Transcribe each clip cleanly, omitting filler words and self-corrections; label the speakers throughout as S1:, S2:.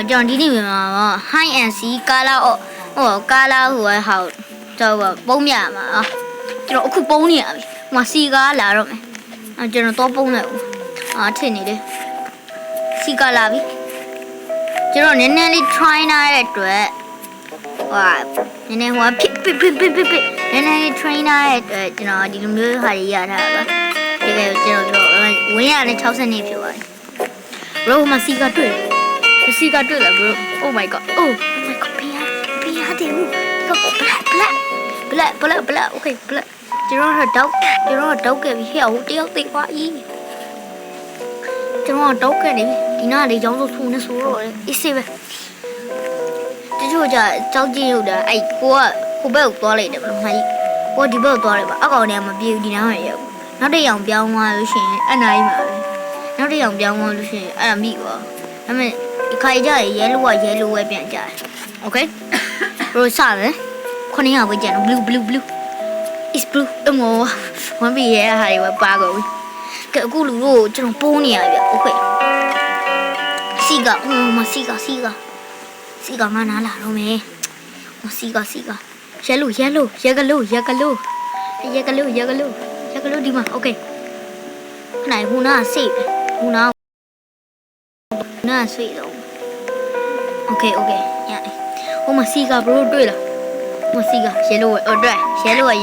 S1: ကျွန်တော်ဒီနေ့ပြန်မှာ high and sea ကားလာကားလာဟိုဟာကျွန်တော်ပုံးမြမှာကျွန်တော်အခုပုံးနေရပြီဟိုစီကားလာတော့မယ်ကျွန်တော်တော့ပုံးနေဦးထင်နေတယ်စီကားလာပြီကျွန်တော်နည်းနည်းလေး try နိုင်တဲ့အတွက်နည်းနည်းဟိုဖြစ်နည်းနည်း train နိုင်တဲ့အတွက်ကျွန်တော်ဒီလိုမျိုးဟာတွေရထားတာပါတကယ်ကျွန်တော်ဝင်းရနဲ့60နှစ်ဖြစ်သွားပြီ bro မစီကားတွေ့စီကားတွေ့လား bro oh my god oh my god ဖေးတယ်ဦးဒီက black okay black ကျွန်တော်တောက်ခဲ့ပြီဟဲ့ဟိုတယောက်သိသွားဤကျွန်တော်တောက်ခဲ့နေဒီနားလေးကြောင်းဆိုဖုန်းနဲ့ဆိုတော့အေးစေးပဲတချို့ကြကြောက်ကြည့်လို့တာအဲ့ကိုဘက်ကိုသွားလိုက်တယ်ဘယ်လိုမှကိုဒီဘက်ကိုသွားလိုက်ပါအကောင်ထဲမှာပြေးဒီနားမှာရောက်နောက်တစ်ယောက်ပြောင်းသွားလို့ရှိရင်အဲ့နားကြီးမှာပဲနောက်တစ်ယောက်ပြောင်းသွားလို့ရှိရင်အဲ့ဒါမိပါဒါပေမဲ့ဒီခိုင်ကြရဲ yellow ပဲပြန်ကြတယ် okay bro စတယ်ခုနှစ်ယောက်ပဲကြတယ် blue is blue အမောဝမ်းပြီးရဲဟာတွေပါကုန်ပြီကဲအခုလူတို့ကျွန်တော်ပိုးနေရဗျ okay စီကမစီကငါနားလာတော့မယ်စီကyellow ဒီမှာ okay နိုင်ဟူနာစိတ်ဟူနာစိတ်တော့ okay ညဟိုမှာစီက bro တွေ့လားဟိုစီက yellow တွေ့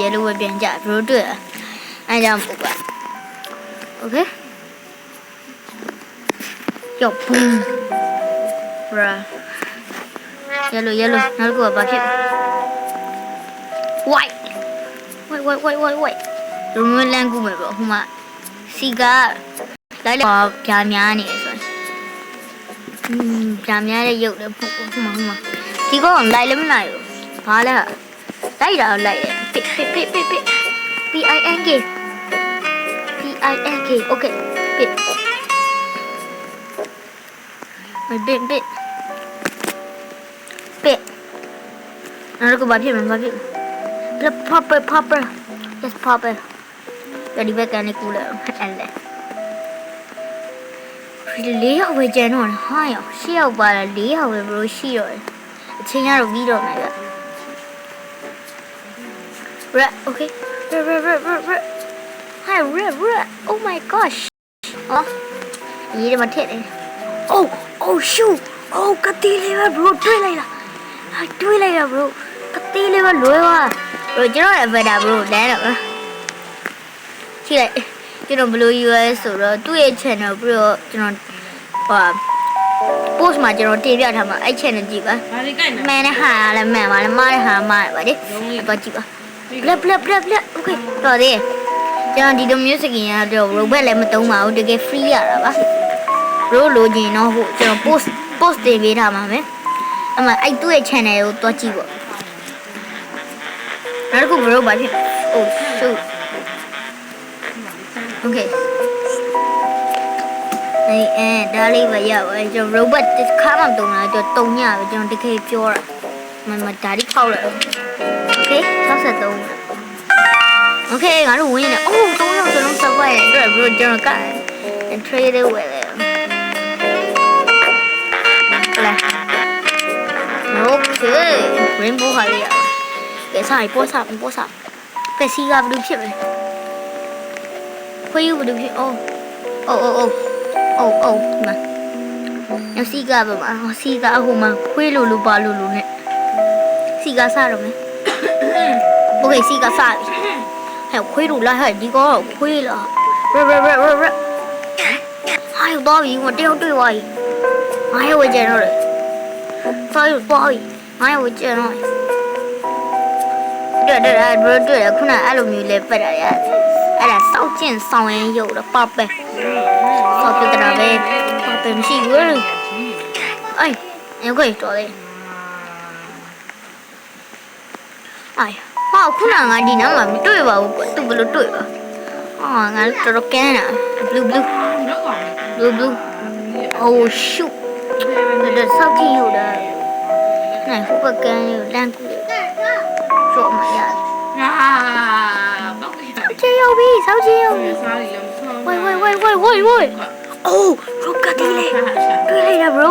S1: yellow ပြန်ကြ bro တွေ့အဲကြောင့်ပေါ့ okay ယောပူ bra yellow နောက်တစ်ခုကဘာဖြစ် white လူမျိုးလမ်းကူမယ်ပေါ့ဟိုမှာစီကလိုက်ပြာများနေဆိုပြာများတဲ့ရုပ်လည်းဟိုမှာဒီကောင်လိုက်လည်းမလိုက်ဘူးဘာလဲလိုက်တာလိုက်တယ် pink okay pink နောက်တစ်ခုဘာဖြစ်မလဲpopper yes popper ဒီဘက်ကနေကူလာအဲ့လေလေးယောက်ပဲကျန်တော့ဟာယောက်ရှစ်ယောက်ပါလားလေးယောက်ပဲဘလို့ရှိတော့တယ်အချိန်ကတော့ပြီးတော့မယ်ဗျ red okay red hi red oh my gosh ရေးတယ်မထက်တယ် oh shoot ကတိလေးပဲ bro တွေ့လိုက်လား bro ကတိလေးပဲလွယ်သွား bro ကျွန်တော်ရဲ့ better bro လမ်းတော့ကြည့်လိုက်ကျွန်တော်ဘလို့ US ဆိုတော့သူ့ရဲ့ channel ပြီးတော့ကျွန်တော်post မှာကျွန်တော်တင်ပြထားမှာအဲ့ channel ကြည့်ပါမှန်တဲ့ဟာလည်းမှန်ပါလည်းမှားတဲ့ဟာမှားတယ်ပါလေတော့ကြည့်ပါ black okay တော်သေးကျွန်တော်ဒီလို music ရတော့ robot လည်းမသုံးပါဘူးတကယ် free ရတာပါ bro လိုချင်တော့ဟိုကျွန်တော် post တင်ပေးထားမှာမယ်အမှအဲ့သူ့ရဲ့ channel ကိုတွားကြည့်ပေါ့နောက်တစ်ခု bro ဘာဖြစ် oh shoot okay ဒါလေးပဲရပါကျွန်တော် robot တစ်ခါမှမတုံးလားကျွန်တော်တုံညပဲကျွန်တော်တကယ်ပြောတာမဒါလေးခောက်လိုက် okay 63 okay ငါတို့ဝင်နေတယ် oh 3ယောက်စလုံး survive ရဲ့အတွက် bro ကျွန်တော်က trade ဝယ်တယ်လာ okay rainbow ဟာလေးရကဲစားပို့စားကဲစီကဘယ်လိုဖြစ်မလဲခွေးဘယ်လိုဖြစ်oh မှာညစီကပါမှာစီကဟိုမှာခွေးလိုပါလိုနဲ့စီကစားတော့မယ် okay စီကစားပြီဟဲ့ခွေးလိုလာဟဲ့ဒီကောခွေးလား ရဟာတော့ပြီတယောက်တွေ့သွားပြီငါရဲ့ဝေကျန်တော့လေသွားပြီငါရဲ့ဝေကျန်တော့တွေ့ခုနအဲ့လိုမျိုးလေးပတ်တာရအဲ့ဒါစောက်ကျင်ဆောင်ရင်ရုပ်တော့ပေါ့ပဲစောက်ပြတာပဲပေါ့ပဲမရှိဘူးအေးโอเคတော်တယ်ဟာခုနငါဒီနားမှာမတွေ့ပါဘူးသူဘယ်လိုတွေ့ပါငါတော်တော်ကန်းတာ blue oh shoot ဒါစောက်ကြည့်လို့လားနိုင်ဟိုဘက်ကန်းလေးလမ်းကူစော့မရစောက်ကြည့်ရောက်ပြီဝိုးoh ကတိလေးတွေ့လိုက်တာ bro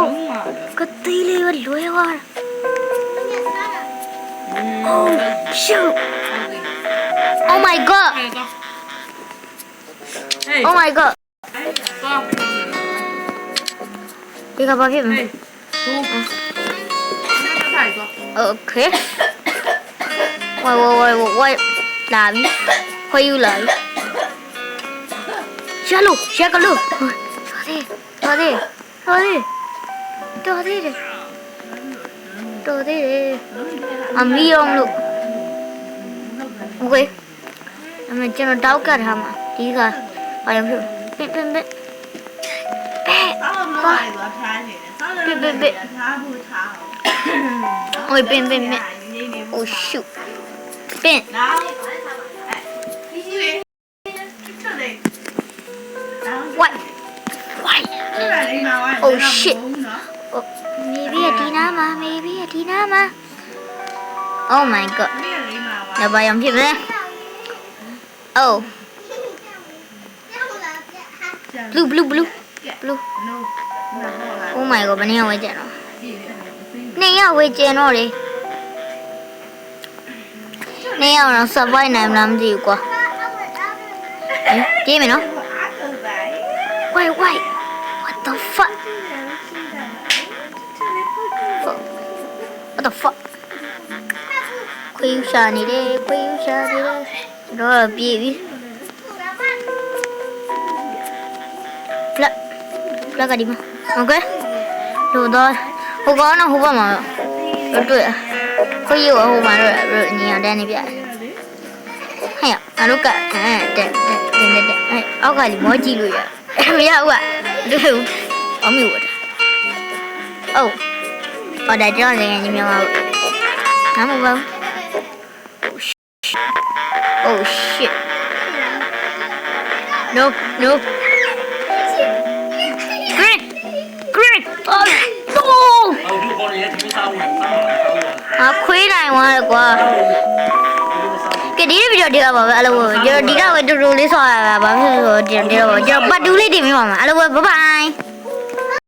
S1: ကတိ လွယ်သွားတာ Oh shoot Oh my god Oh my god ဒီကဘာဖြစ်မလဲ Okay Wait လာပြီခွေးယူလာပြီရှာလို့ရှာကလို့တော်သေးအမီအောင်လို့ Okay အမေကျွန်တော်တောက်ကထားမှာဒီကဘာလို့ဖြစ်ပင်Ôi pin Oh shoot Pin What Oh shit Oh, maybe a Dinama Oh my god Là bà dòng chim đấy Oh Blue Oh my god, bạn quay chạy nó Nè quay chạy nó đi Nè nó sợ vai này làm gì quá Chị mày nó Wait What the fuck What the fuck Quay xa này đi Đó là gì Plug đi mà Ok Đủ rồi Hô có nó hô mà Rồi tuổi Có yêu ở hô mà rồi nhiều đen này vậy Hay à lúc cả Đen Áo gà thì mới chi rồi à Bây giờ ạ Được Áo mì rồi Oh Ở đây cho này nhìn nhau Hả một vâng Oh shit No Green Oh no Khuấy này mà quá Cái đi video đi vào alo giờ đi ra video lấy xoài và bấm rồi bắt đu lấy đi mà alo bye bye